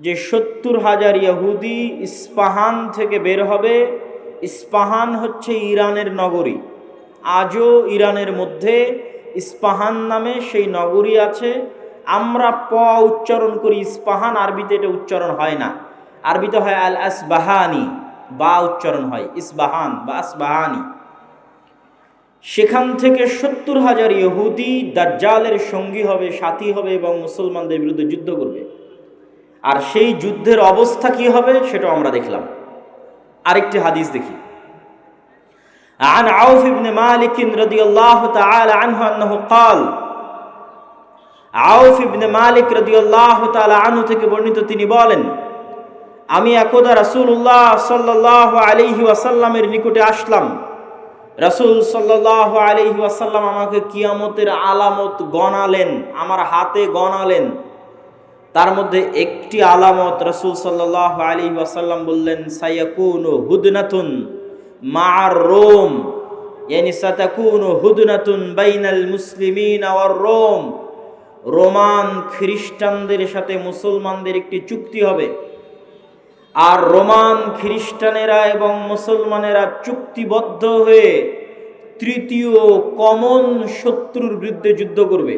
যে ৭০,০০০ ইহুদি ইস্পাহান থেকে বের হবে। ইস্পাহান হচ্ছে ইরানের নগরী। আজও ইরানের মধ্যে ইস্পাহান নামে সেই নগরী আছে। আমরা প উচ্চারণ করি ইস্পাহান, আরবিতে এটা উচ্চারণ হয় না। আরবিতে হয় আল আসবাহানি, বা উচ্চারণ হয় ইসবাহান বা আসবাহানি। সেখান থেকে ৭০,০০০ ইহুদি দাজ্জালের সঙ্গী হবে, সাথী হবে এবং মুসলমানদের বিরুদ্ধে যুদ্ধ করবে। আর সেই যুদ্ধের অবস্থা কি হবে সেটা আমরা দেখলাম। আরেকটি হাদিস দেখি। عن عوف بن مالك رضي الله تعالى عنه أنه قال আউফ ইবনে মালিক রাদিয়াল্লাহু তাআলা আনহু থেকে বর্ণিত, তিনি বলেন, আমি একদা রাসূলুল্লাহ সাল্লাল্লাহু আলাইহি ওয়াসাল্লামের নিকটে আসলাম। রাসূল সাল্লাল্লাহু আলাইহি ওয়াসাল্লাম আমাকে কিয়ামতের আলামত গণালেন, আমার হাতে গণালেন। তার মধ্যে একটি আলামত রাসূল সাল্লাল্লাহু আলাইহি ওয়াসাল্লাম বললেন, সায়াকুনু হুদনাতুন মা'আর রোম, ইয়ানি সাতাকুনু হুদনাতুন বাইনাল মুসলিমিনা ওয়ার রোম। রোমান খ্রিস্টানদের সাথে মুসলমানদের একটি চুক্তি হবে, আর রোমান খ্রিস্টানেরা এবং মুসলমানেরা চুক্তিবদ্ধ হয়ে তৃতীয় কমন শত্রুর বিরুদ্ধে যুদ্ধ করবে।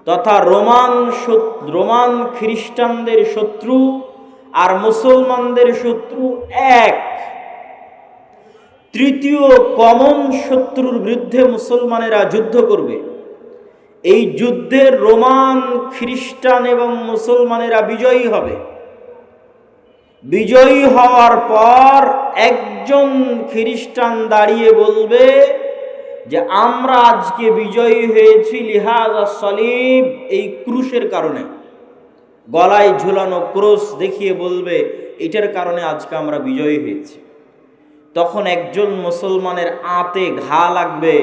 তথা রোমান খ্রিস্টানদের শত্রু আর মুসলমানদের শত্রু এক। তৃতীয় কমন শত্রুর বিরুদ্ধে মুসলমানেরা যুদ্ধ করবে। এই যুদ্ধে রোমান খ্রিস্টান এবং মুসলমানেরা বিজয়ী হবে। বিজয়ী হওয়ার পর একজন খ্রিস্টান দাঁড়িয়ে বলবে যে আমরা আজকে বিজয়ী হয়েছি লিহাজা সলিব, এই ক্রুশের কারণে। গলায় ঝুলানো ক্রুশ দেখিয়ে বলবে এটার কারণে আজকে আমরা বিজয়ী হয়েছি। তখন একজন মুসলমানের আঁতে ঘা লাগবে,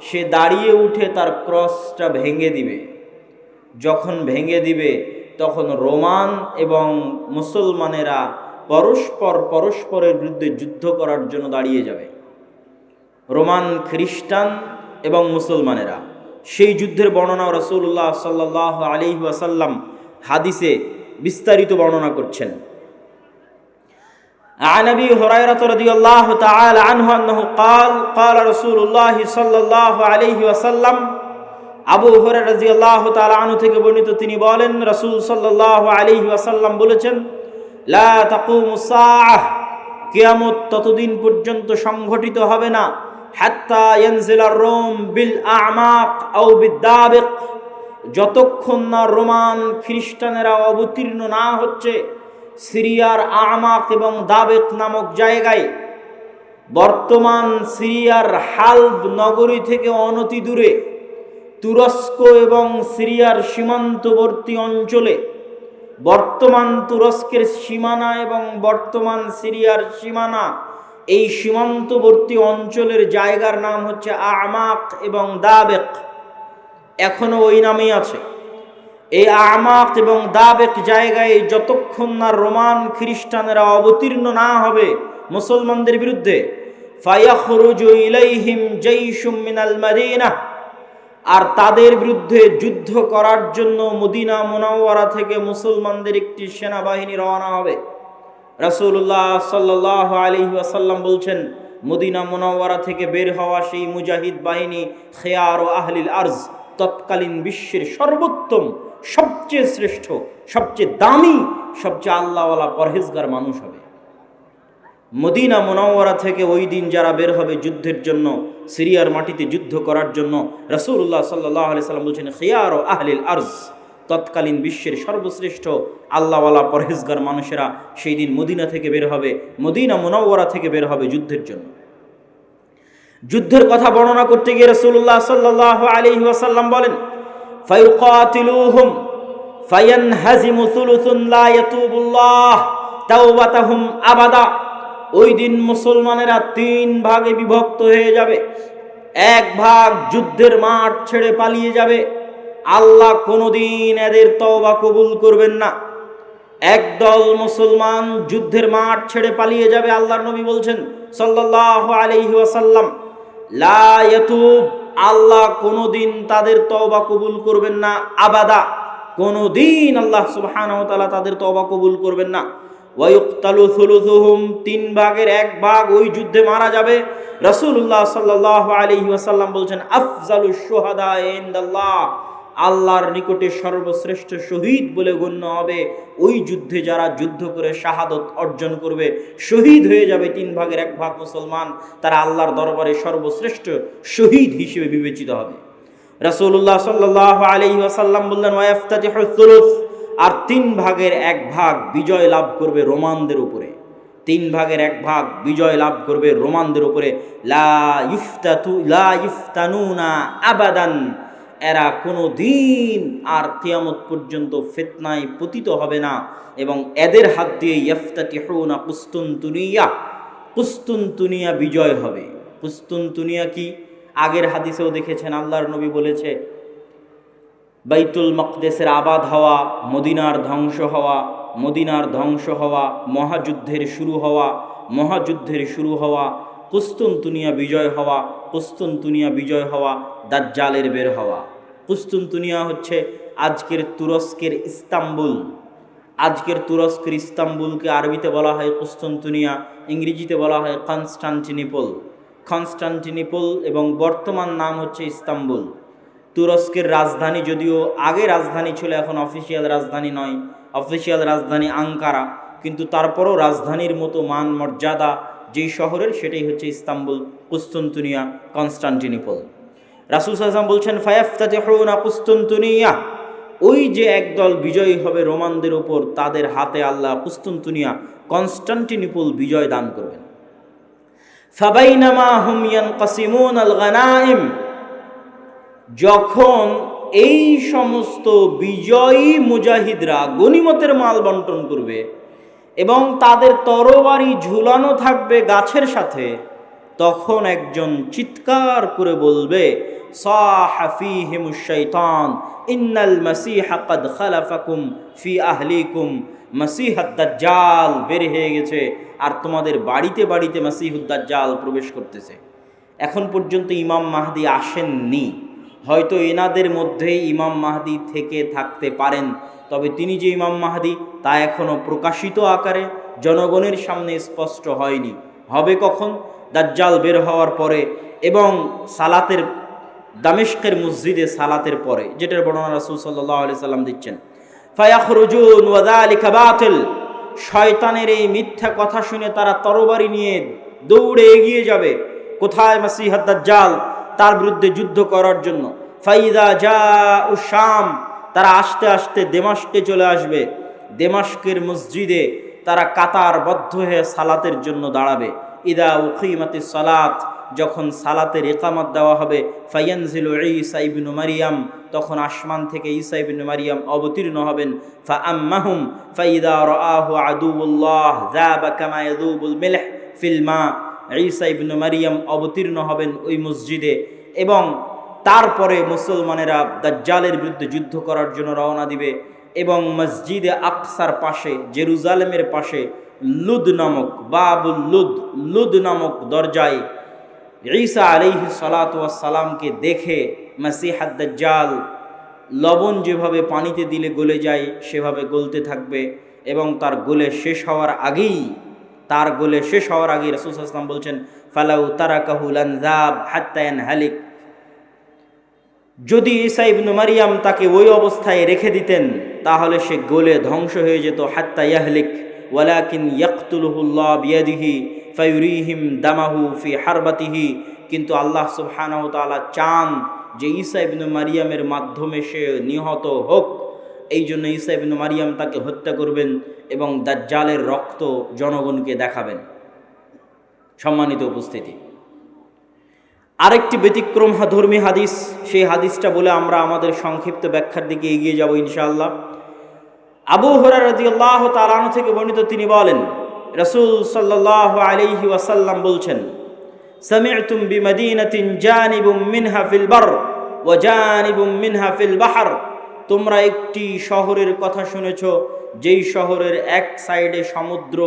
সে দাঁড়িয়ে উঠে তার ক্রসটা ভেঙে দিবে। যখন ভেঙে দিবে তখন রোমান এবং মুসলমানেরা পরস্পরের বিরুদ্ধে যুদ্ধ করার জন্য দাঁড়িয়ে যাবে। রোমান খ্রিস্টান এবং মুসলমানেরা। সেই যুদ্ধের বর্ণনা রাসূলুল্লাহ সাল্লাল্লাহু আলাইহি ওয়াসাল্লাম হাদিসে বিস্তারিত বর্ণনা করছেন। عن أبي هريرة رضي الله تعالى عنه أنه قال قال رسول الله صلى الله عليه وسلم আবু হুরায়রা রাদিয়াল্লাহু তাআলা আনহু থেকে বর্ণিত, তিনি বলেন রাসূল সাল্লাল্লাহু আলাইহি ওয়াসাল্লাম বলেছেন, লা তাকুমুস সাআহ, কিয়ামত ততদিন পর্যন্ত সংঘটিত হবে না, হাত্তা ইয়ানজিলার রোম বিল আ'মাক আও বিদাবিক, যতক্ষণ না রোমান খ্রিস্টানেরা অবতীর্ণ না হচ্ছে সিরিয়ার আমাক এবং দাবেক নামক জায়গায়। বর্তমান সিরিয়ার হালব নগরী থেকে অনতি দূরে তুরস্ক এবং সিরিয়ার সীমান্তবর্তী অঞ্চলে, বর্তমান তুরস্কের সীমানা এবং বর্তমান সিরিয়ার সীমানা, এই সীমান্তবর্তী অঞ্চলের জায়গার নাম হচ্ছে আমাক এবং দাবেক, এখনো ওই নামেই আছে। এই আমাক এবং দাবেক জায়গায় যতক্ষণ না রোমান খ্রিস্টানেরা অবতীর্ণ না হবে মুসলমানদের বিরুদ্ধে, ফায়াখরুজু ইলাইহিম জাইশুম মিনাল মাদিনা, আর তাদের বিরুদ্ধে যুদ্ধ করার জন্য মদিনা মুনাওয়ারা থেকে মুসলমানদের একটি সেনাবাহিনী রওনা হবে। রাসূলুল্লাহ সাল্লাল্লাহু আলাইহি ওয়াসাল্লাম বলছেন, মদিনা মুনাওয়ারা থেকে বের হওয়া সেই মুজাহিদ বাহিনী খিয়ার ও আহলিল আরজ, তৎকালীন বিশ্বের সর্বোত্তম, সবচেয়ে শ্রেষ্ঠ, সবচেয়ে দামি, সবচেয়ে আল্লাহওয়ালা পরহেজগার মানুষ হবে। মদিনা মুনাওয়ারা থেকে ওই দিন যারা বের হবে যুদ্ধের জন্য, সিরিয়ার মাটিতে যুদ্ধ করার জন্য, রাসূলুল্লাহ সাল্লাল্লাহু আলাইহি সাল্লাম বলছেন খিয়ার ও আহলিল আরজ, তৎকালীন বিশ্বের সর্বশ্রেষ্ঠ আল্লাহওয়ালা পরহেজগার মানুষেরা সেই দিন মদিনা থেকে বের হবে, মদিনা মুনাওয়ারা থেকে বের হবে যুদ্ধের জন্য। যুদ্ধের কথা বর্ণনা করতে গিয়ে রাসূলুল্লাহ সাল্লাল্লাহু আলাইহি ওয়াসাল্লাম বলেন, ফায়ুকাতিলুহুম ফায়ানহাজিমু সুলুসুন লা ইয়াতুবুল্লাহ তাওবাতাহুম আবাদা, ওই দিন মুসলমানেরা 3 ভাগে বিভক্ত হয়ে যাবে। এক ভাগ যুদ্ধের মাঠ ছেড়ে পালিয়ে যাবে, আল্লাহ কোনোদিন এদের তওবা কবুল করবেন না। একদল মুসলমান যুদ্ধের মাঠ ছেড়ে পালিয়ে যাবে, আল্লাহর নবী বলছেন সাল্লাল্লাহু আলাইহি ওয়াসাল্লাম, লা ইয়াতুব, আল্লাহ কোনোদিন তাদের তওবা কবুল করবেন না, আবাদা, কোনোদিন আল্লাহ সুবহানাহু ওয়া তাআলা তাদের তওবা কবুল করবেন না। ওয়া ইউকতালু সুলুসুহুম, 3 ভাগের 1 ভাগ ওই যুদ্ধে মারা যাবে। রাসূলুল্লাহ সাল্লাল্লাহু আলাইহি ওয়াসাল্লাম বলছেন আফজালুশ শুহাদা ইনদাল্লাহ, আল্লাহর নিকটে সর্বশ্রেষ্ঠ শহীদ বলে গণ্য হবে ওই যুদ্ধে যারা যুদ্ধ করে শাহাদত অর্জন করবে, শহীদ হয়ে যাবে 3 ভাগের 1 ভাগ মুসলমান, তারা আল্লাহর দরবারে সর্বশ্রেষ্ঠ শহীদ হিসেবে বিবেচিত হবে। রাসূলুল্লাহ সাল্লাল্লাহু আলাইহি ওয়াসাল্লাম বললেন ওয়াইফতাতিহুস সুলুস, আর 3 ভাগের 1 ভাগ বিজয় লাভ করবে রোমানদের উপরে। 3 ভাগের 1 ভাগ বিজয় লাভ করবে রোমানদের উপরে। লা ইফতানুনা আবাদান, এরা কোনো দিন আর কিয়ামত পর্যন্ত ফিতনায় পতিত হবে না, এবং এদের হাত দিয়ে ইফতাতিহুনা কুস্তুনতুনিয়া বিজয় হবে। কুস্তুনতুনিয়া কি? আগের হাদিসেও দেখেছেন আল্লাহর নবী বলেছে বাইতুল মাকদেসের আবাদ হওয়া, মদিনার ধ্বংস হওয়া, মহাযুদ্ধের শুরু হওয়া, কুস্তুনতুনিয়া বিজয় হওয়া, দাজ্জালের বের হওয়া। কুস্তুনতুনিয়া হচ্ছে আজকের তুরস্কের ইস্তাম্বুলকে আরবিতে বলা হয় কুস্তুনতুনিয়া, ইংরেজিতে বলা হয় কনস্টান্টিনিপল এবং বর্তমান নাম হচ্ছে ইস্তাম্বুল। তুরস্কের রাজধানী, যদিও আগে রাজধানী ছিল, এখন অফিসিয়াল রাজধানী নয়, অফিসিয়াল রাজধানী আঙ্কারা, কিন্তু তারপরও রাজধানীর মতো মান মর্যাদা যেই শহরের, সেটাই হচ্ছে ইস্তাম্বুল, কুস্তুনতুনিয়া, কনস্টান্টিনিপল। রাসূল সাল্লাল্লাহু আলাইহি ওয়াসাল্লাম বলছেন ফায়াফতাতিহুনা কুস্তুনতুনিয়া, ওই যে একদল বিজয়ী হবে রোমানদের উপর, তাদের হাতে আল্লাহ কুস্তুনতুনিয়া, কনস্টান্টিনিপল বিজয় দান করবেন। ফাবাইনামা হুম ইয়ানকাসিমুনাল গানাইম, যখন এই সমস্ত বিজয়ী মুজাহিদরা গনিমতের মাল বন্টন করবে এবং তাদের তরবারি ঝুলানো থাকবে গাছের সাথে, তখন একজন চিৎকার করে বলবে সাহা ফীহিমুশ শাইতান ইন্নাল মাসীহা ক্বাদ খালাফাকুম ফি আহলিকুম, মাসীহুদ দাজ্জাল বের হয়ে গেছে আর তোমাদের বাড়িতে বাড়িতে মাসীহুদ দাজ্জাল প্রবেশ করতেছে। এখন পর্যন্ত ইমাম মাহদি আসেননি, হয়তো এনাদের মধ্যেই ইমাম মাহদি থেকে থাকতে পারেন, তবে তিনি যে ইমাম মাহদি তা এখনও প্রকাশিত আকারে জনগণের সামনে স্পষ্ট হয়নি। হবে কখন? দাজ্জাল বের হওয়ার পরে এবং সালাতের, দামেস্কের মসজিদে সালাতের পরে, যেটার বর্ণনা রাসূল সাল্লাল্লাহু আলাইহি সাল্লাম দিচ্ছেন। ফায়াখরুজুন ওয়া যালিকা বাতিল, শয়তানের এই মিথ্যা কথা শুনে তারা তরবারি নিয়ে দৌড়ে এগিয়ে যাবে কোথায়? মাসীহুদ দাজ্জাল, তার বিরুদ্ধে যুদ্ধ করার জন্য। ফাইদা জাউ শাম, তারা আস্তে আস্তে দেমাস্কে চলে আসবে। দেমাস্কের মসজিদে তারা কাতারবদ্ধ হয়ে সালাতের জন্য দাঁড়াবে। ইদা উকিমাতিস সালাত, যখন সালাতের ইকামত দেওয়া হবে, ফায়ানজিলু ঈসা ইবনু মারিয়াম, তখন আসমান থেকে ঈসা ইবনু মারিয়াম অবতীর্ণ হবেন। ফাআম্মাহুম ফাইদা রাআহু আদুউল্লাহ যাবা কামা ইয়াযুবুল মিলহ ফিল মা, ঈসা ইবনু মারিয়াম অবতীর্ণ হবেন ওই মসজিদে, এবং তারপরে মুসলমানেরা দাজ্জালের বিরুদ্ধে যুদ্ধ করার জন্য রওনা দিবে। এবং মসজিদে আকসার পাশে, জেরুজালেমের পাশে লুদ নামক, বাবুল লুদ নামক দরজায় ঈসা আলাইহিস সালাতু ওয়াস সালামকে দেখে মাসীহুদ দাজ্জাল লবণ যেভাবে পানিতে দিলে গলে যায় সেভাবে গলতে থাকবে, এবং তার গলে শেষ হওয়ার আগেই রাসূল সাল্লাল্লাহু আলাইহি ওয়াসাল্লাম বলছেন ফালাউ তারাকাহু লানযাব হাত্তা ইয়ানহালিক, যদি ঈসা ইবনু মারিয়াম তাকে ওই অবস্থায় রেখে দিতেন তাহলে সে গলে ধ্বংস হয়ে যেত। হাত্তা ইয়াহলিক ওয়ালাকিন ইয়াকতুলুহুল্লাহ বিয়াদিহি ফায়ুরিহিম দামাহু ফি হারবাতিহি, কিন্তু আল্লাহ সুবহানাহু ওয়া তাআলা চান যে ঈসা ইবনু মারিয়ামের মাধ্যমে সে নিহত হোক, এই জন্য ঈসা ইবনু মারিয়াম তাকে হত্যা করবেন এবং দাজ্জালের রক্ত জনগণকে দেখাবেন। সম্মানিত উপস্থিতি, আরেকটি ব্যতিক্রম ধর্মী হাদিস, সেই হাদিসটা বলে আমরা আমাদের সংক্ষিপ্ত ব্যাখ্যার দিকে এগিয়ে যাব ইনশাআল্লাহ। আবু হুরায়রা রাদিয়াল্লাহু তাআলা আনহু থেকে বর্ণিত, তিনি বলেন রাসূল সাল্লাল্লাহু আলাইহি ওয়াসাল্লাম বলছেন সামি'তুম বিমাদিনাতিন জানিবুম মিনহা ফিল বার ওয়া জানিবুম মিনহা ফিল বাহর, তোমরা একটি শহরের কথা শুনেছ যেই শহরের এক সাইডে সমুদ্র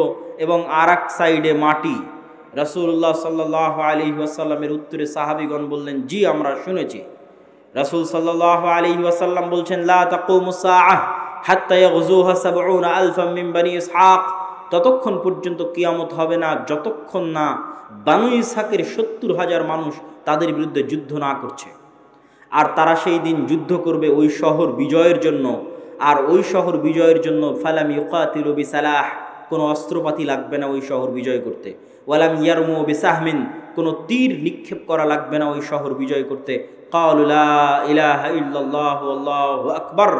এবং আর এক সাইডে মাটি। রাসূলুল্লাহ সাল্লাল্লাহু আলাইহি ওয়াসাল্লামের উত্তরে সাহাবীগণ বললেন জি আমরা শুনেছি। রাসূল সাল্লাল্লাহু আলাইহি ওয়াসাল্লাম বলছেন, লা তাকুমুস সাআহ হাত্তা ইয়াগযুহা ৭০ আলফাম মিন বনি ইসহাক, ততক্ষণ পর্যন্ত কিয়ামত হবে না যতক্ষণ না বানু ইসহাকের ৭০,০০০ মানুষ তাদের বিরুদ্ধে যুদ্ধ না করছে। আর তারা সেই দিন যুদ্ধ করবে ওই শহর বিজয়ের জন্য, আর ওই শহর বিজয়ের জন্য ফালাম ইউকাতিলু বিসালাহ, কোনো অস্ত্রপাতি লাগবে না ওই শহর বিজয় করতে। ওয়ালাম ইয়ারমু বিসাহমিন, কোনো তীর নিক্ষেপ করা লাগবে না ওই শহর বিজয় করতে। ক্বালু লা ইলাহা ইল্লাল্লাহু আল্লাহু আকবার,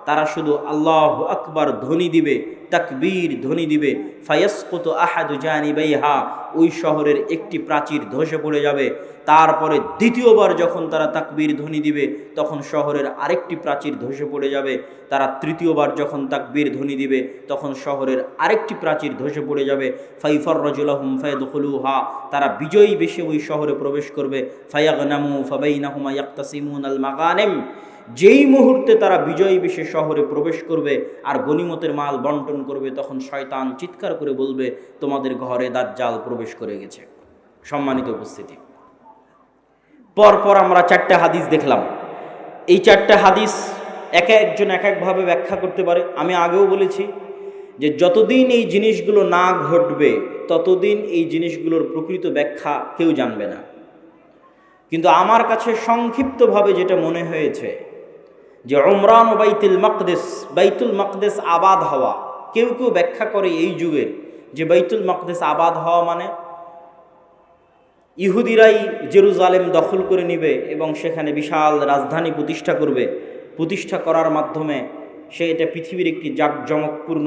তারা শুধু আল্লাহু আকবার ধ্বনি দিবে, তাকবীর ধ্বনি দিবে। ফায়াসকুতু আহাদু জানিবাইহা, ওই শহরের একটি প্রাচীর ধসে পড়ে যাবে। তারপরে দ্বিতীয়বার যখন তারা তাকবীর ধ্বনি দিবে তখন শহরের আরেকটি প্রাচীর ধসে পড়ে যাবে। তারা তৃতীয়বার যখন তাকবীর ধ্বনি দিবে তখন শহরের আরেকটি প্রাচীর ধসে পড়ে যাবে। ফাইফাররাজু লাহুম ফায়াদখুলুহা, তারা বিজয়ী বেশে ওই শহরে প্রবেশ করবে। ফায়াগনামু ফাবাইনাহুমা ইয়াকতাসিমুনাল মাগানিম, যেই মুহূর্তে তারা বিজয়ী বেশে শহরে প্রবেশ করবে আর গনিমতের মাল বন্টন করবে, তখন শয়তান চিৎকার করে বলবে, তোমাদের ঘরে দাজ্জাল প্রবেশ করে গেছে। সম্মানিত উপস্থিতি, পরপর আমরা 4টা হাদিস দেখলাম। এই 4টা হাদিস এক একজন এক একভাবে ব্যাখ্যা করতে পারে। আমি আগেও বলেছি যে যতদিন এই জিনিসগুলো না ঘটবে ততদিন এই জিনিসগুলোর প্রকৃত ব্যাখ্যা কেউ জানবে না। কিন্তু আমার কাছে সংক্ষিপ্তভাবে যেটা মনে হয়েছে যে উমরান ও বাইতুল মাকদেস আবাদ হওয়া, কেউ কেউ ব্যাখ্যা করে এই যুগের যে বাইতুল মাকদেস আবাদ হওয়া মানে ইহুদিরাই জেরুজালেম দখল করে নেবে এবং সেখানে বিশাল রাজধানী প্রতিষ্ঠা করবে। প্রতিষ্ঠা করার মাধ্যমে সে এটা পৃথিবীর একটি জাঁকজমকপূর্ণ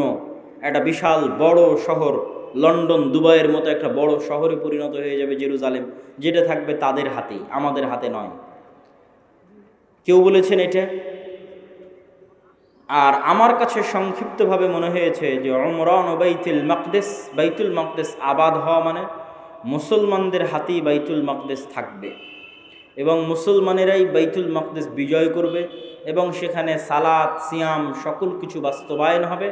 একটা বিশাল বড় শহর, লন্ডন দুবাইয়ের মতো একটা বড় শহরে পরিণত হয়ে যাবে জেরুজালেম, যেটা থাকবে তাদের হাতেই, আমাদের হাতে নয়। কেউ বলেছেন এটা। আর আমার কাছে সংক্ষিপ্তভাবে মনে হয়েছে যে উমরান ও বাইতুল মাকদেস আবাদ হওয়া মানে মুসলমানদের হাতেই বাইতুল মাকদেস থাকবে এবং মুসলমানেরাই বাইতুল মাকদেস বিজয় করবে এবং সেখানে সালাত সিয়াম সকল কিছু বাস্তবায়ন হবে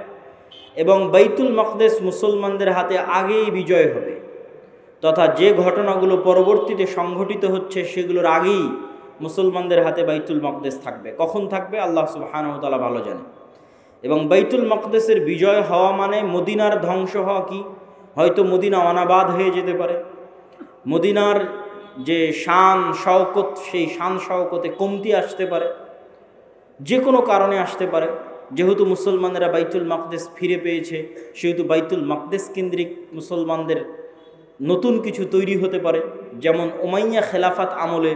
এবং বাইতুল মাকদেস মুসলমানদের হাতে আগেই বিজয় হবে, তথা যে ঘটনাগুলো পরবর্তীতে সংঘটিত হচ্ছে সেগুলোর আগেই মুসলমানদের হাতে বাইতুল মাকদেস থাকবে। কখন থাকবে আল্লাহ সুবহানাহু ওয়া তাআলা ভালো জানেন। এবং বাইতুল মাকদেসের বিজয় হওয়া মানে মদিনার ধ্বংস হওয়া কি? হয়তো মদিনা অনাবাদ হয়ে যেতে পারে, মদিনার যে শান শওকত সেই শান শওকতে কমতি আসতে পারে, যে কোনো কারণে আসতে পারে। যেহেতু মুসলমানেরা বাইতুল মাকদেস ফিরে পেয়েছে সেহেতু বাইতুল মাকদেস কেন্দ্রিক মুসলমানদের নতুন কিছু তৈরি হতে পারে। যেমন উমাইয়া খেলাফাত আমলে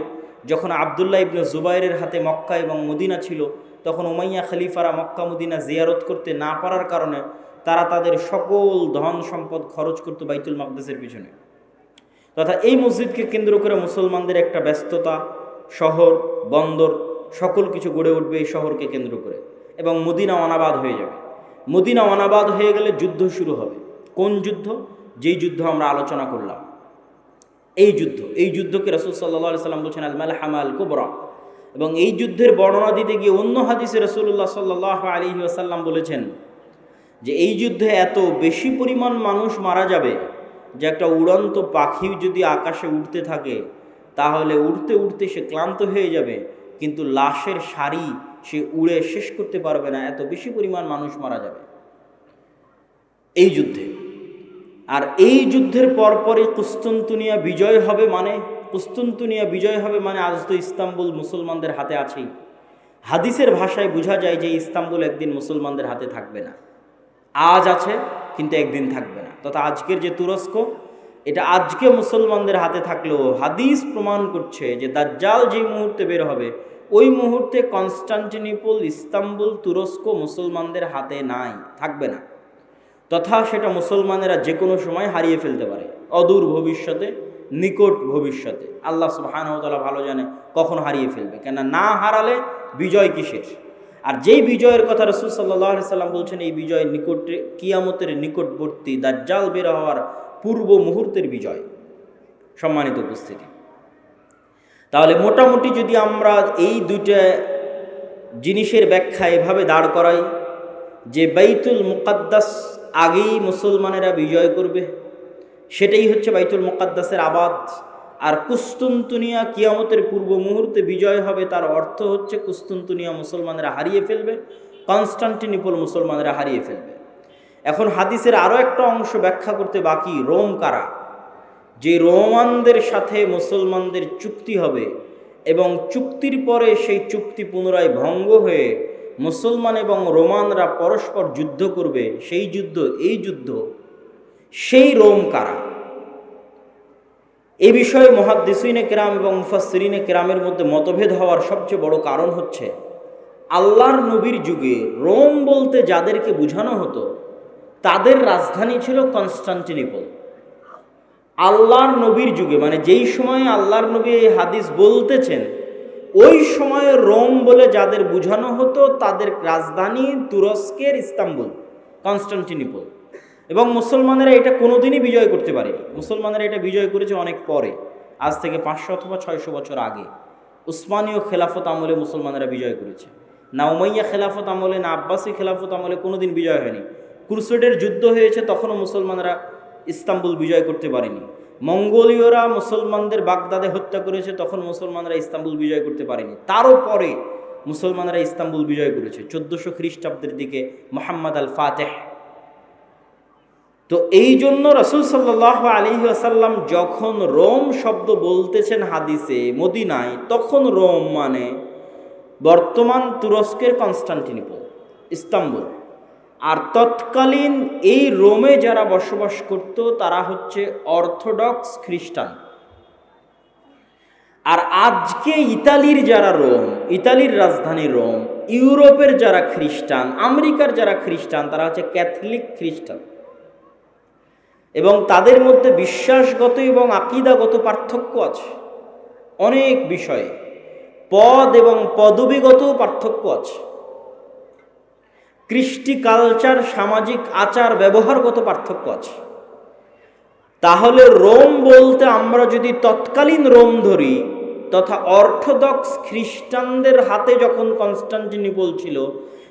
যখন আবদুল্লাহ ইবনে জুবাইরের হাতে মক্কা এবং মদিনা ছিল, তখন উমাইয়া খলিফারা মক্কা মদিনা জিয়ারত করতে না পারার কারণে তারা তাদের সকল ধন সম্পদ খরচ করত বাইতুল মাকদেসের পিছনে। তথা এই মসজিদকে কেন্দ্র করে মুসলমানদের একটা ব্যস্ততা, শহর বন্দর সকল কিছু গড়ে উঠবে এই শহরকে কেন্দ্র করে এবং মদিনা অনাবাদ হয়ে যাবে। মদিনা অনাবাদ হয়ে গেলে যুদ্ধ শুরু হবে। কোন যুদ্ধ? যেই যুদ্ধ আমরা আলোচনা করলাম, এই যুদ্ধকে রাসূল সাল্লাল্লাহু আলাইহি সাল্লাম বলছেন আল মালহামা আল কুবরা। এবং এই যুদ্ধের বর্ণনা দিতে গিয়ে অন্য হাদিসে রাসূলুল্লাহ সাল্লাল্লাহু আলাইহি ওয়াসাল্লাম বলেছেন যে এই যুদ্ধে এত বেশি পরিমাণ মানুষ মারা যাবে যে একটা উড়ন্ত পাখি যদি আকাশে উড়তে থাকে তাহলে উড়তে উড়তে সে ক্লান্ত হয়ে যাবে, কিন্তু লাশের সারি সে উড়ে শেষ করতে পারবে না, এত বেশি পরিমাণ মানুষ মারা যাবে এই যুদ্ধে। আর এই যুদ্ধের পরপরই কুস্তুনতুনিয়া বিজয় হবে মানে আজ তো ইস্তাম্বুল মুসলমানদের হাতে আছেই। হাদিসের ভাষায় বোঝা যায় যে ইস্তাম্বুল একদিন মুসলমানদের হাতে থাকবে না। আজ আছে কিন্তু একদিন থাকবে না। তথা আজকের যে তুরস্ক, এটা আজকে মুসলমানদের হাতে থাকলেও হাদিস প্রমাণ করছে যে দাজ্জাল যেই মুহূর্তে বের হবে ওই মুহূর্তে কনস্টান্টিনোপল, ইস্তাম্বুল, তুরস্ক মুসলমানদের হাতে থাকবে না। তথা সেটা মুসলমানেরা যে কোনো সময় হারিয়ে ফেলতে পারে, অদূর ভবিষ্যতে, নিকট ভবিষ্যতে। আল্লাহ সুবহানাহু ওয়া তাআলা ভালো জানে কখন হারিয়ে ফেলবে, কেন না হারালে বিজয় কিসের? আর যেই বিজয়ের কথা রাসূল সাল্লাল্লাহু আলাইহি সাল্লাম বলছেন এই বিজয় নিকটে, কিয়ামতের নিকটবর্তী, দাজ্জাল বের হওয়ার পূর্ব মুহূর্তের বিজয়। সম্মানিত উপস্থিতি, তাহলে মোটামুটি যদি আমরা এই দুইটা জিনিসের ব্যাখ্যা এভাবে দাঁড় করাই যে বাইতুল মুকাদ্দাস আগেই মুসলমানেরা বিজয় করবে, সেটাই হচ্ছে বাইতুল মুকাদ্দাসের আবাদ। আর কুস্তুনতুনিয়া কিয়ামতের পূর্ব মুহূর্তে বিজয় হবে, তার অর্থ হচ্ছে কুস্তুনতুনিয়া মুসলমানেরা হারিয়ে ফেলবে, কনস্টান্টিনোপল মুসলমানেরা হারিয়ে ফেলবে। এখন হাদিসের আরও একটা অংশ ব্যাখ্যা করতে বাকি, রোম কারা? যে রোমানদের সাথে মুসলমানদের চুক্তি হবে এবং চুক্তির পরে সেই চুক্তি পুনরায় ভঙ্গ হয়ে মুসলমান এবং রোমানরা পরস্পর যুদ্ধ করবে, সেই যুদ্ধ, এই যুদ্ধ, সেই রোম কারা? এ বিষয়ে মুহাদ্দিসিনে কেরাম এবং মুফাসসিরিনে কেরামের মধ্যে মতভেদ হওয়ার সবচেয়ে বড় কারণ হচ্ছে, আল্লাহর নবীর যুগে রোম বলতে যাদেরকে বোঝানো হতো তাদের রাজধানী ছিল কনস্টান্টিনোপল। আল্লাহর নবীর যুগে, মানে যেই সময়ে আল্লাহর নবী এই হাদিস বলতেছেন, ওই সময়ে রোম বলে যাদের বোঝানো হতো তাদের রাজধানী তুরস্কের ইস্তাম্বুল, কনস্টান্টিনোপল। এবং মুসলমানেরা এটা কোনোদিনই বিজয় করতে পারেনি। মুসলমানেরা এটা বিজয় করেছে অনেক পরে, আজ থেকে 500 অথবা 600 বছর আগে। উসমানীয় খেলাফত আমলে মুসলমানেরা বিজয় করেছে, না উমাইয়া খেলাফত আমলে, না আব্বাসী খেলাফত আমলে কোনোদিন বিজয় হয়নি। ক্রুসেডের যুদ্ধ হয়েছে, তখনও মুসলমানরা ইস্তাম্বুল বিজয় করতে পারেনি। মঙ্গোলীয়রা মুসলমানদের বাগদাদে হত্যা করেছে, তখন মুসলমানরা ইস্তাম্বুল বিজয় করতে পারেনি। তারও পরে মুসলমানরা ইস্তাম্বুল বিজয় করেছে 1400 খ্রিস্টাব্দের দিকে, মুহাম্মদ আল ফাতেহ। তো এই জন্য রাসূল সাল্লাল্লাহু আলাইহি ওয়াসাল্লাম যখন রোম শব্দ বলতেছেন হাদিসে মদিনায়, তখন রোম মানে বর্তমান তুরস্কের কনস্টান্টিনোপল, ইস্তাম্বুল। আর তৎকালীন এই রোমে যারা বসবাস করত তারা হচ্ছে অর্থোডক্স খ্রিস্টান। আর আজকে ইতালির যারা রোম, ইতালির রাজধানী রোম, ইউরোপের যারা খ্রিস্টান, আমেরিকার যারা খ্রিস্টান, তারা হচ্ছে ক্যাথলিক খ্রিস্টান। এবং তাদের মধ্যে বিশ্বাসগত এবং আকীদাগত পার্থক্য আছে অনেক বিষয়ে, পদ এবং পদবীগত পার্থক্য আছে, কৃষ্টি কালচার, সামাজিক আচার ব্যবহারগত পার্থক্য আছে। তাহলে রোম বলতে আমরা যদি তৎকালীন রোম ধরি, তথা অর্থোডক্স খ্রিস্টানদের হাতে যখন কনস্টান্টিনোপল ছিল,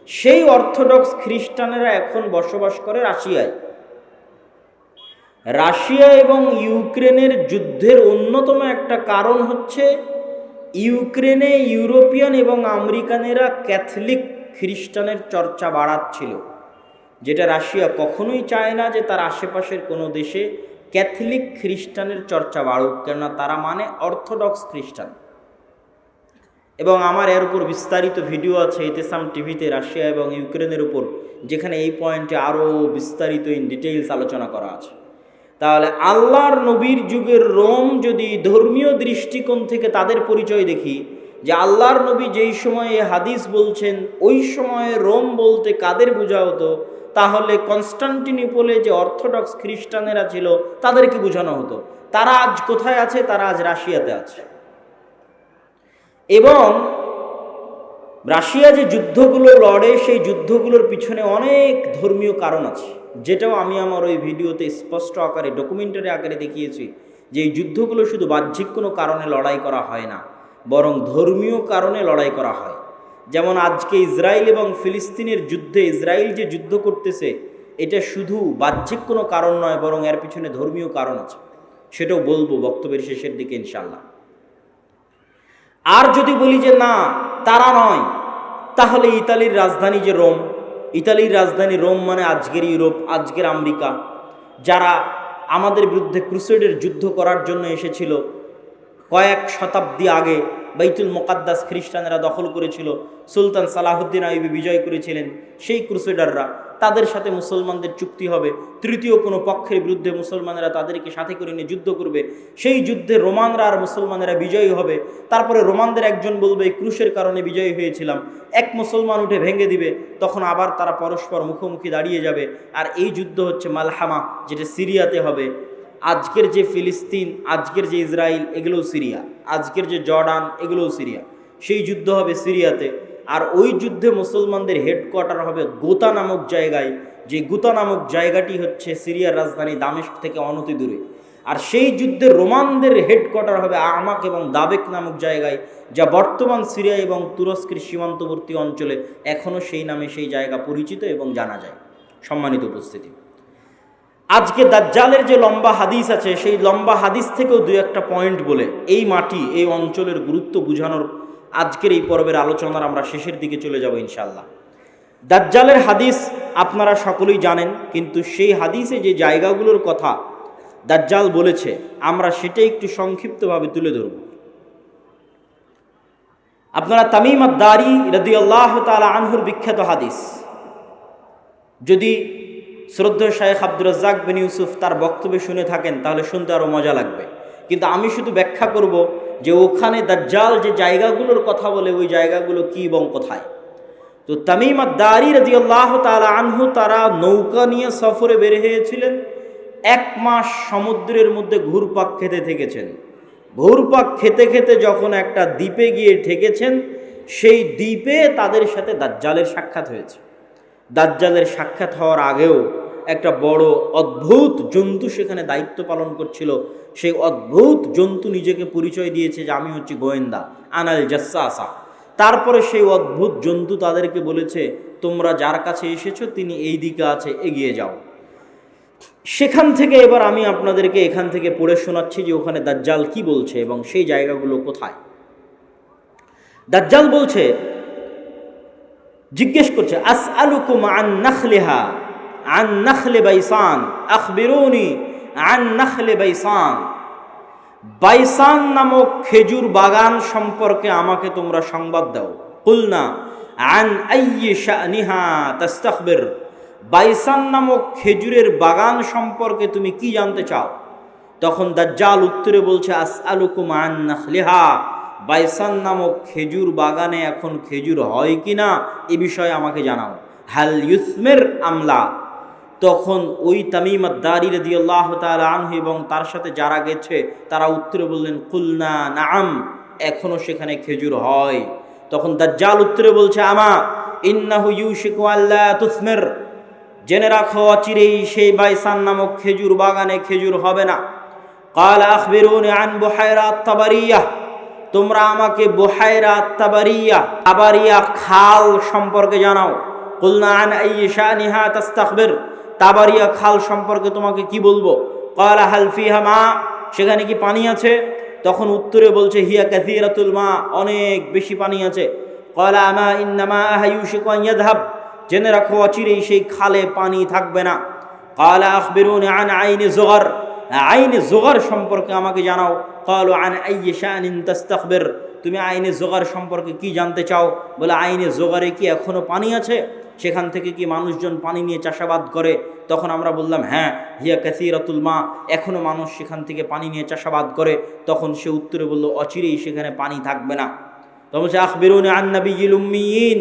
সেই অর্থোডক্স খ্রিস্টানেরা এখন বসবাস করে রাশিয়ায়। রাশিয়া এবং ইউক্রেনের যুদ্ধের অন্যতম একটা কারণ হচ্ছে ইউক্রেনে ইউরোপিয়ান এবং আমেরিকানেরা ক্যাথলিক খ্রিস্টানের চর্চা বাড়াচ্ছিল, যেটা রাশিয়া কখনোই চায় না যে তার আশেপাশের কোনো দেশে ক্যাথলিক খ্রিস্টানের চর্চা বাড়ুক, কেননা তারা মানে অর্থোডক্স খ্রিস্টান। এবং আমার এর উপর বিস্তারিত ভিডিও আছে ইতেসাম টিভিতে রাশিয়া এবং ইউক্রেনের উপর, যেখানে এই পয়েন্টে আরও বিস্তারিত ইন ডিটেইলস আলোচনা করা আছে। তাহলে আল্লাহর নবীর যুগের রোম যদি ধর্মীয় দৃষ্টিকোণ থেকে তাদের পরিচয় দেখি, যে আল্লাহর নবী যেই সময়ে হাদিস বলছেন ওই সময়ে রোম বলতে কাদের বোঝা হতো, তাহলে কনস্টান্টিনোপলে যে অর্থোডক্স খ্রিস্টানেরা ছিল তাদেরকে বোঝানো হতো। তারা আজ কোথায় আছে? তারা আজ রাশিয়াতে আছে। এবং রাশিয়া যে যুদ্ধগুলো লড়ে, সেই যুদ্ধগুলোর পিছনে অনেক ধর্মীয় কারণ আছে, যেটাও আমি আমার ওই ভিডিওতে স্পষ্ট আকারে ডকুমেন্টারি আকারে দেখিয়েছি, যে এই যুদ্ধগুলো শুধু বাহ্যিক কোনো কারণে লড়াই করা হয় না, বরং ধর্মীয় কারণে লড়াই করা হয়। যেমন আজকে ইসরায়েল এবং ফিলিস্তিনের যুদ্ধে ইসরায়েল যে যুদ্ধ করতেছে, এটা শুধু বাহ্যিক কোনো কারণ নয়, বরং এর পিছনে ধর্মীয় কারণ আছে, সেটাও বলবো বক্তব্যের শেষের দিকে ইনশাল্লাহ। আর যদি বলি যে না তারা নয়, তাহলে ইতালির রাজধানী যে রোম, ইতালির রাজধানী রোম মানে আজকের ইউরোপ, আজকের আমেরিকা, যারা আমাদের বিরুদ্ধে ক্রুসেডের যুদ্ধ করার জন্য এসেছিল কয়েক শতাব্দী আগে, বাইতুল মুকাদ্দাস খ্রিস্টানেরা দখল করেছিল, সুলতান সালাহুদ্দিন আইয়ুবী বিজয় করেছিলেন, সেই ক্রুসেডাররা, তাদের সাথে মুসলমানদের চুক্তি হবে, তৃতীয় কোনো পক্ষের বিরুদ্ধে মুসলমানেরা তাদেরকে সাথে করে নিয়ে যুদ্ধ করবে, সেই যুদ্ধে রোমানরা আর মুসলমানেরা বিজয়ী হবে। তারপরে রোমানদের একজন বলবে ক্রুশের কারণে বিজয়ী হয়েছিলাম, এক মুসলমান উঠে ভেঙে দিবে, তখন আবার তারা পরস্পর মুখোমুখি দাঁড়িয়ে যাবে। আর এই যুদ্ধ হচ্ছে মালহামা, যেটা সিরিয়াতে হবে। আজকের যে ফিলিস্তিন, আজকের যে ইসরায়েল, এগুলোও সিরিয়া, আজকের যে জর্ডান, এগুলোও সিরিয়া। সেই যুদ্ধ হবে সিরিয়াতে। আর ওই যুদ্ধে মুসলমানদের হেডকোয়ার্টার হবে গোতা নামক জায়গায়, যে গোতা নামক জায়গাটি হচ্ছে সিরিয়ার রাজধানী দামেস্ক থেকে অনতি দূরে। আর সেই যুদ্ধে রোমানদের হেডকোয়ার্টার হবে আমাক এবং দাবেক নামক জায়গায়, যা বর্তমান সিরিয়া এবং তুরস্কের সীমান্তবর্তী অঞ্চলে এখনও সেই নামে সেই জায়গা পরিচিত এবং জানা যায়। সম্মানিত উপস্থিতি, আজকে দাজ্জালের যে লম্বা হাদিস আছে, সেই লম্বা হাদিস থেকেও দুই একটা পয়েন্ট বলে এই মাটি, এই অঞ্চলের গুরুত্ব বোঝানোর আজকের এই পর্বের আলোচনার আমরা শেষের দিকে চলে যাব ইনশাআল্লাহ। দাজ্জালের হাদিস আপনারা সকলেই জানেন, কিন্তু সেই হাদিসে যে জায়গাগুলোর কথা দাজ্জাল বলেছে আমরা সেটাই একটু সংক্ষিপ্তভাবে তুলে ধরব। আপনারা তামিম আদ-দারি রাদিয়াল্লাহু তাআলা আনহুর বিখ্যাত হাদিস, যদি শ্রদ্ধেয় শায়েখ আব্দুর রাজ্জাক বিন ইউসুফ তার বক্তব্য শুনে থাকেন তাহলে শুনতে আরও মজা লাগবে, কিন্তু আমি শুধু ব্যাখ্যা করব যে ওখানে দাজ্জাল যে জায়গাগুলোর কথা বলে ওই জায়গাগুলো কি এবং কোথায়। তো তামিম আদ-দারি রাদিয়াল্লাহু তাআলা আনহু তারা নৌকা নিয়ে সফরে বের হয়েছিলেন, 1 মাস সমুদ্রের মধ্যে ঘুরপাক খেতে থেকেছেন। ঘুরপাক খেতে খেতে যখন একটা দ্বীপে গিয়ে ঠেকেছেন, সেই দ্বীপে তাদের সাথে দাজ্জালের সাক্ষাৎ হয়েছে। দাজ্জালের সাক্ষাৎ হওয়ার আগেও একটা বড় অদ্ভুত জন্তু সেখানে দায়িত্ব পালন করছিল। সেই অদ্ভুত জন্তু নিজেকে পরিচয় দিয়েছে যে আমি হচ্ছি গোয়েন্দা, আনাল জাসসাসা। তারপরে সেই অদ্ভুত জন্তু তাদেরকে বলেছে তোমরা যার কাছে এসেছো তিনি এই দিকে আছে, এগিয়ে যাও। সেখান থেকে এবার আমি আপনাদেরকে এখান থেকে পড়ে শোনাচ্ছি যে ওখানে দাজ্জাল কি বলছে এবং সেই জায়গাগুলো কোথায়। দাজ্জাল বলছে, জিজ্ঞেস করছে, আসআলুকুম আন নাখলিহা আন নাখলে বাইসান আখবিরুনি আন নাখলে বাইসান। বাইসান নামক খেজুর বাগান সম্পর্কে আমাকে তোমরা সংবাদ দাও। কুলনা আন আইয়ি শানিহা তাস্তাখবির। বাইসান নামক খেজুরের বাগান সম্পর্কে তুমি কি জানতে চাও? তখন দাজ্জাল উত্তরে বলছে, আসআলুকুম আন নাখলিহা। বাইসান নামক খেজুর বাগানে এখন খেজুর হয় কিনা এ বিষয়ে আমাকে জানাও। হাল ইউসমির আমলা। তখন ওই তামিম আদ-দারি রাদিয়াল্লাহু তাআলা আনহু এবং তার সাথে যারা গেছে তারা উত্তরে বললেন, কুলনা নাআম, এখনো সেখানে খেজুর হয়। তখন দাজ্জাল উত্তরে বলছে, আমা ইন্নাহু ইউশিকু আল্লা তুসমির। জেনে রাখো অচিরেই সেই বাইসান নামক খেজুর বাগানে খেজুর হবে না। ক্বালা আখবিরুনি আন বুহাইরা আত-তাবারিয়াহ। তোমরা আমাকে বুহাইরা আত-তাবারিয়া, তাবারিয়া খাল সম্পর্কে জানাও। কুলনা আন আইয়ি শানিহা তাস্তাখবির। তাবারিয়া খাল সম্পর্কে তোমাকে কি বলবো? ক্বালা হাল ফিহা মা। সেখানে কি পানি আছে? তখন উত্তরে বলছে, হিয়া কাসীরাতুল মা, অনেক বেশি পানি আছে। ক্বালা আমা ইন্নামা ইউশিকু আন ইয়াযহাব। জেনে রাখো অচিরেই সেই খালে পানি থাকবে না। ক্বালা আখবিরুনি আন আইনি যুগার। আইনে জোগার সম্পর্কে আমাকে জানাও। ক্বালু আন আইয়ি শানিন তাস্তাখবির। তুমি আইনে জোগার সম্পর্কে কি জানতে চাও? বলে আইনে জোগারে কি এখনো পানি আছে? সেখান থেকে কি মানুষজন পানি নিয়ে চাষাবাদ করে? তখন আমরা বললাম, হ্যাঁ, হিয়া কাসীরাতুল মা, এখনো মানুষ সেখান থেকে পানি নিয়ে চাষাবাদ করে। তখন সে উত্তরে বলল, অচিরেই সেখানে পানি থাকবে না। তখন বলছে, আখবিরুনি আন নাবিয়্যিল উম্মিয়িন।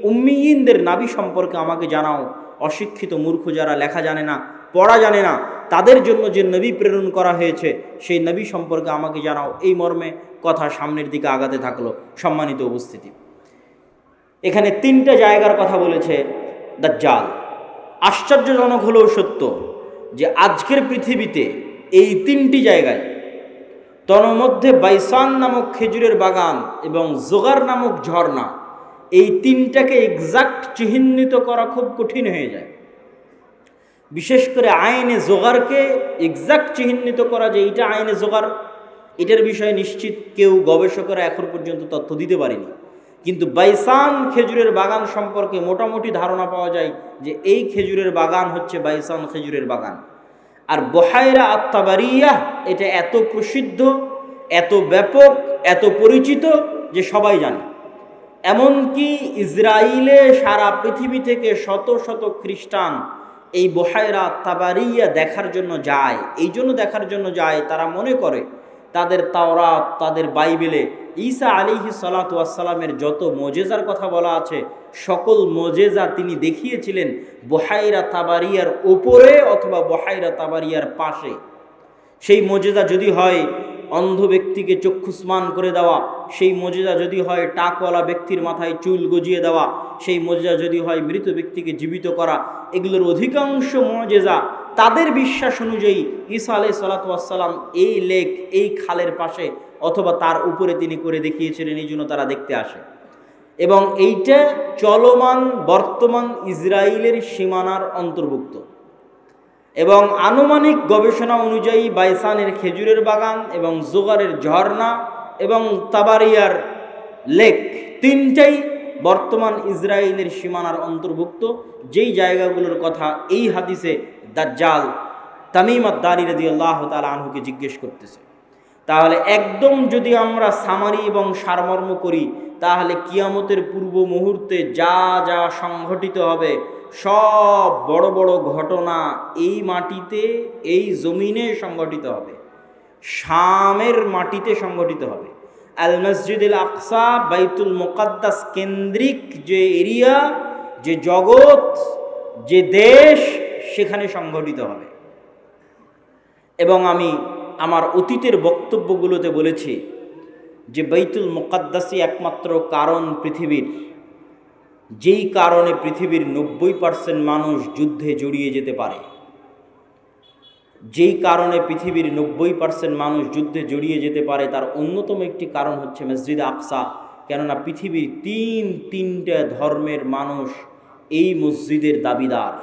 উম্মিয়িনদের নাবী সম্পর্কে আমাকে জানাও। অশিক্ষিত মূর্খ যারা লেখা জানে না, পড়া জানে না, তাদের জন্য যে নবী প্রেরণ করা হয়েছে সেই নবী সম্পর্কে আমাকে জানাও। এই মর্মে কথা সামনের দিকে আগাতে থাকলো। সম্মানিত উপস্থিতি, এখানে 3টা জায়গার কথা বলেছে দাজ্জাল। আশ্চর্যজনক হলেও সত্য যে আজকের পৃথিবীতে এই 3টি জায়গায়, তন্মধ্যে বাইসান নামক খেজুরের বাগান এবং জোগার নামক ঝর্ণা, এই 3টাকে এক্সাক্ট চিহ্নিত করা খুব কঠিন হয়ে যায়। বিশেষ করে আইনে জোগারকে এক্সাক্ট চিহ্নিত করা যে এইটা আইনে জোগার, এটার বিষয়ে নিশ্চিত কেউ গবেষকরা এখন পর্যন্ত তথ্য দিতে পারেনি। কিন্তু বাইসান খেজুরের বাগান সম্পর্কে মোটামুটি ধারণা পাওয়া যায় যে এই খেজুরের বাগান হচ্ছে বাইসান খেজুরের বাগান। আর বুহাইরা আত-তাবারিয়াহ এটা এত প্রসিদ্ধ, এত ব্যাপক, এত পরিচিত যে সবাই জানে। এমনকি ইসরায়েলে সারা পৃথিবী থেকে শত শত খ্রিস্টান এই বুহাইরা আত-তাবারিয়া দেখার জন্য যায়। এই জন্য দেখার জন্য যায়, তারা মনে করে তাদের তাওরাত, তাদের বাইবেলে ঈসা আলাইহিস সালাতু ওয়াস সালামের যত মুজিজার কথা বলা আছে, সকল মুজিজা তিনি দেখিয়েছিলেন বুহাইরা তাবারিয়ার উপরে অথবা বুহাইরা তাবারিয়ার পাশে। সেই মুজিজা যদি হয় অন্ধ ব্যক্তিকে চক্ষুস্মান করে দেওয়া, সেই মুজিজা যদি হয় টাকওয়ালা ব্যক্তির মাথায় চুল গজিয়ে দেওয়া, সেই মুজিজা যদি হয় মৃত ব্যক্তিকে জীবিত করা, এগুলোর অধিকাংশ মুজিজা তাদের বিশ্বাস অনুযায়ী ঈসা আলাইহিস সালাতু ওয়াস সালাম এই লেক, এই খালের পাশে অথবা তার উপরে তিনি করে দেখিয়েছিলেন, এই জন্য তারা দেখতে আসে। এবং এইটা চলমান বর্তমান ইসরায়েলের সীমানার অন্তর্ভুক্ত। এবং আনুমানিক গবেষণা অনুযায়ী বাইসানের খেজুরের বাগান এবং জোগারের ঝর্ণা এবং তাবারিয়ার লেক তিনটাই বর্তমান ইসরায়েলের সীমানার অন্তর্ভুক্ত, যেই জায়গাগুলোর কথা এই হাদিসে দাজ্জাল তামিম আদ-দারি রাদিয়াল্লাহু তাআলা আনহুকে জিজ্ঞেস করতেছে। তাহলে একদম যদি আমরা সামারি এবং সারমর্ম করি, তাহলে কিয়ামতের পূর্ব মুহূর্তে যা যা সংঘটিত হবে সব বড় বড় ঘটনা এই মাটিতে, এই জমিনে সংঘটিত হবে, শামের মাটিতে সংঘটিত হবে। আল মসজিদুল আকসা, বাইতুল মুকাদ্দাস কেন্দ্রিক যে এরিয়া, যে জগৎ, যে দেশ, সেখানে সংঘটিত হবে। এবং আমি আমার অতীতের বক্তব্যগুলোতে বলেছি যে বাইতুল মুকাদ্দাসই একমাত্র কারণ পৃথিবীর, যেই কারণে পৃথিবীর 90% মানুষ যুদ্ধে জড়িয়ে যেতে পারে, যেই কারণে পৃথিবীর 90% মানুষ যুদ্ধে জড়িয়ে যেতে পারে, তার অন্যতম একটি কারণ হচ্ছে মসজিদ আকসা। কেননা পৃথিবীর তিনটা ধর্মের মানুষ এই মসজিদের দাবিদার।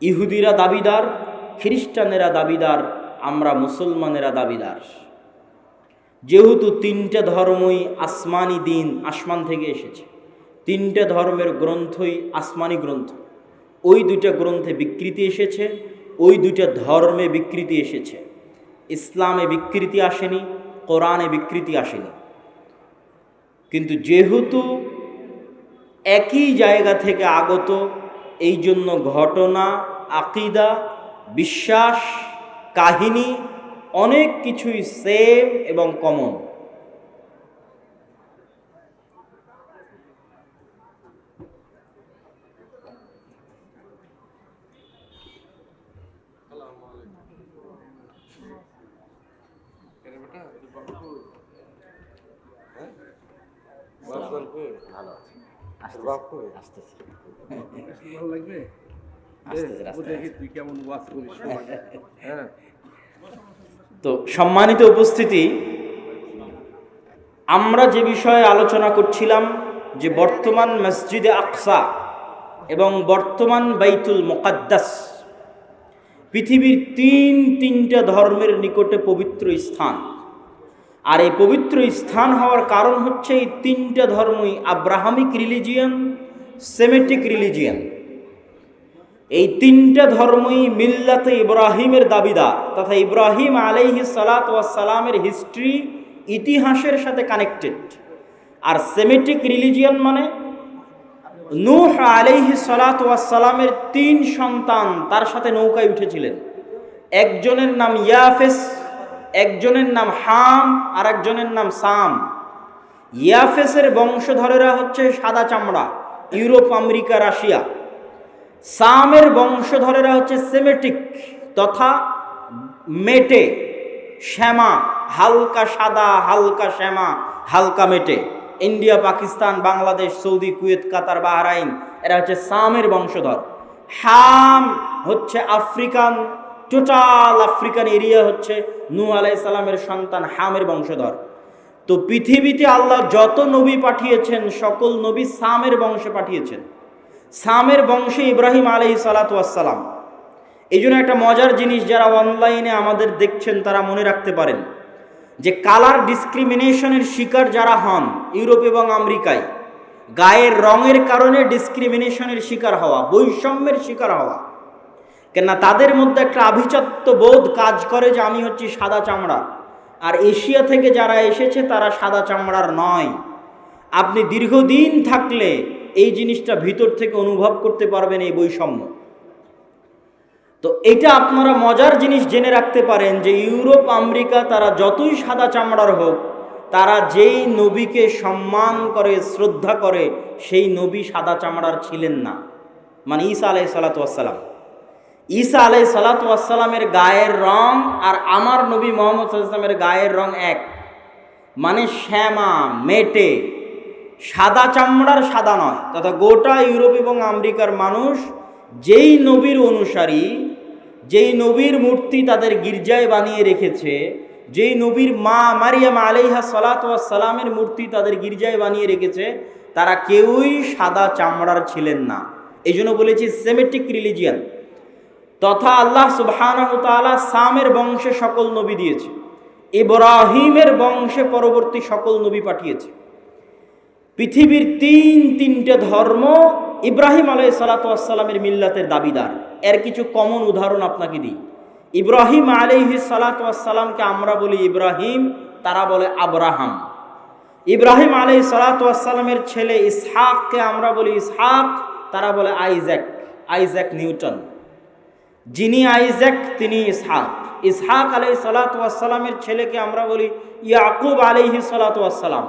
ইহুদিরা দাবিদার, খ্রিস্টানেরা দাবিদার, আমরা মুসলমানেরা দাবিদার। যেহেতু তিনটা ধর্মই আসমানি দিন, আসমান থেকে এসেছে, তিনটা ধর্মের গ্রন্থই আসমানি গ্রন্থ, ওই দুইটা গ্রন্থে বিকৃতি এসেছে, ওই দুইটা ধর্মে বিকৃতি এসেছে। ইসলামে বিকৃতি আসেনি, কোরআনে বিকৃতি আসেনি। কিন্তু যেহেতু একই জায়গা থেকে আগত, এই জন্য ঘটনা, আকিদা, বিশ্বাস, কাহিনী অনেক কিছুই সেম এবং কমন। তো সম্মানিত উপস্থিতি, আমরা যে বিষয়ে আলোচনা করছিলাম যে বর্তমান মসজিদে আকসা এবং বর্তমান বাইতুল মুকাদ্দাস পৃথিবীর তিনটা ধর্মের নিকটে পবিত্র স্থান। আর এই পবিত্র স্থান হওয়ার কারণ হচ্ছে এই তিনটা ধর্মই আব্রাহামিক রিলিজিয়ান, সেমেটিক রিলিজিয়ান। এই তিনটা ধর্মই মিল্লাতে ইব্রাহিমের দাবিদার, তথা ইব্রাহিম আলাইহিস সালাতু ওয়াস সালামের হিস্ট্রি, ইতিহাসের সাথে কানেক্টেড। আর সেমেটিক রিলিজিয়ান মানে নূহ আলাইহিস সালাতু ওয়াস সালামের 3 সন্তান তার সাথে নৌকায় উঠেছিলেন। একজনের নাম ইয়াফেস, একজনের নাম হাম, আর একজনের নাম সাম। ইয়াফেসের বংশধরেরা হচ্ছে সাদা চামড়া, ইউরোপ, আমেরিকা, রাশিয়া। সামের বংশধরেরা হচ্ছে সেমেটিক তথা মেটে, শ্যামা, হালকা সাদা, হালকা শ্যামা, হালকা মেটে। India, Pakistan, Bangladesh, Saudi, Kuwait, Qatar, Bahrain, এরা হচ্ছে সামের বংশধর। হাম হচ্ছে আফ্রিকান, টোটাল আফ্রিকান এরিয়া হচ্ছে নূহ আলাইহিস সালামের সন্তান হামের বংশধর। তো পৃথিবীতে আল্লাহ যত নবী পাঠিয়েছেন সকল নবী সামের বংশে পাঠিয়েছেন। সামের বংশে ইব্রাহিম আলাইহিস সালাতু ওয়াস সালাম। এই জন্য একটা মজার জিনিস, যারা অনলাইনে আমাদের দেখছেন তারা মনে রাখতে পারেন যে কালার ডিসক্রিমিনেশনের শিকার যারা হন ইউরোপ এবং আমেরিকায়, গায়ের রঙের কারণে ডিসক্রিমিনেশনের শিকার হওয়া, বৈষম্যের শিকার হওয়া, কেননা তাদের মধ্যে একটা আভিজাত্য বোধ কাজ করে যে আমি হচ্ছি সাদা চামড়া, আর এশিয়া থেকে যারা এসেছে তারা সাদা চামড়ার নয়। আপনি দীর্ঘদিন থাকলে এই জিনিসটা ভিতর থেকে অনুভব করতে পারবেন, এই বৈষম্য। তো এটা আপনারা মজার জিনিস জেনে রাখতে পারেন যে ইউরোপ, আমেরিকা তারা যতই সাদা চামড়ার হোক, তারা যেই নবীকে সম্মান করে, শ্রদ্ধা করে, সেই নবী সাদা চামড়ার ছিলেন না। মানে ঈসা আলাইহিস সালাতু ওয়াস সালাম, ঈসা আলাইহিস সালাতু ওয়াস সালামের গায়ের রং আর আমার নবী মুহাম্মদ সাল্লাল্লাহু আলাইহি ওয়াসাল্লামের গায়ের রং এক। মানে শ্যামা, মেটে, সাদা চামড়ার সাদা নয়। তথা গোটা ইউরোপ এবং আমেরিকার মানুষ যেই নবীর অনুসারী, যেই নবীর মূর্তি তাদের গির্জায় বানিয়ে রেখেছে, যেই নবীর মা মারিয়াম আলাইহিস সালাতু ওয়াস সালামের মূর্তি তাদের গির্জায় বানিয়ে রেখেছে, তারা কেউই সাদা চামড়ার ছিলেন না। এই জন্য বলেছি সেমেটিক রিলিজিয়ান। তথা আল্লাহ সুবহানাহু ওয়া তাআলা সামের বংশে সকল নবী দিয়েছে, ইব্রাহিমের বংশে পরবর্তী সকল নবী পাঠিয়েছে। পৃথিবীর তিনটে ধর্ম ইব্রাহিম আলাইহিস সালাতু ওয়াস সালামের মিল্লাতের দাবিদার। এর কিছু কমন উদাহরণ আপনাকে দিই। ইব্রাহিম আলাইহিস সালাতু ওয়াস সালামকে আমরা বলি ইব্রাহিম, তারা বলে আব্রাহাম। ইব্রাহিম আলাইহিস সালাতু ওয়াস সালামের ছেলে ইসহাককে আমরা বলি ইসহাক, তারা বলে আইজাক, আইজাক নিউটন। যিনি আইজাক তিনি ইসহাক। ইসহাক আলাইহিস সালাতু ওয়াস সালামের ছেলেকে আমরা বলি ইয়াকুব আলাইহিস সালাতু ওয়াস সালাম,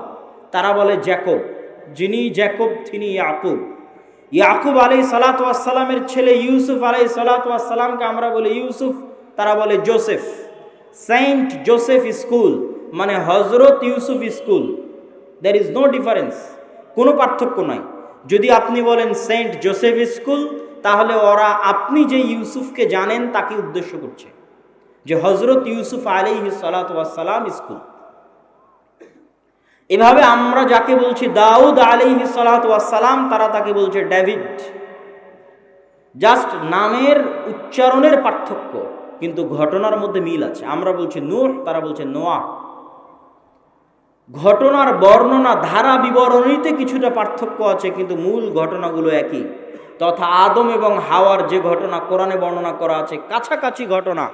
তারা বলে জ্যাকব। যিনি জ্যাকব তিনি ইয়াকুব। ইয়াকুব আলাইহিস সালাতু ওয়াস সালামের ছেলে ইউসুফ আলাইহিস সালাতু ওয়াস সালামকে আমরা বলি ইউসুফ, তারা বলে জোসেফ। সেন্ট জোসেফ স্কুল মানে হযরত Yusuf school. There is no difference, কোনো পার্থক্য নাই। যদি আপনি বলেন সেন্ট জোসেফ স্কুল, তাহলে ওরা আপনি যে ইউসুফকে জানেন তাকে উদ্দেশ্য করছে, যে হযরত ইউসুফ আলাইহিস সালাতু ওয়াস সালাম স্কুল। এভাবে আমরা যাকে বলছি দাউদ আলাইহিস সালাতু ওয়াস সালাম, তারা তাকে বলছে ডেভিড। জাস্ট নামের উচ্চারণের পার্থক্য, কিন্তু ঘটনার মধ্যে মিল আছে। আমরা বলছি নূহ, তারা বলছে নোয়াহ। ঘটনার বর্ণনা ধারা বিবরণীতে কিছুটা পার্থক্য আছে, কিন্তু মূল ঘটনাগুলো একই। তথা আদম এবং হাওয়ার যে ঘটনা কোরআনে বর্ণনা করা আছে, কাছাকাছি ঘটনা।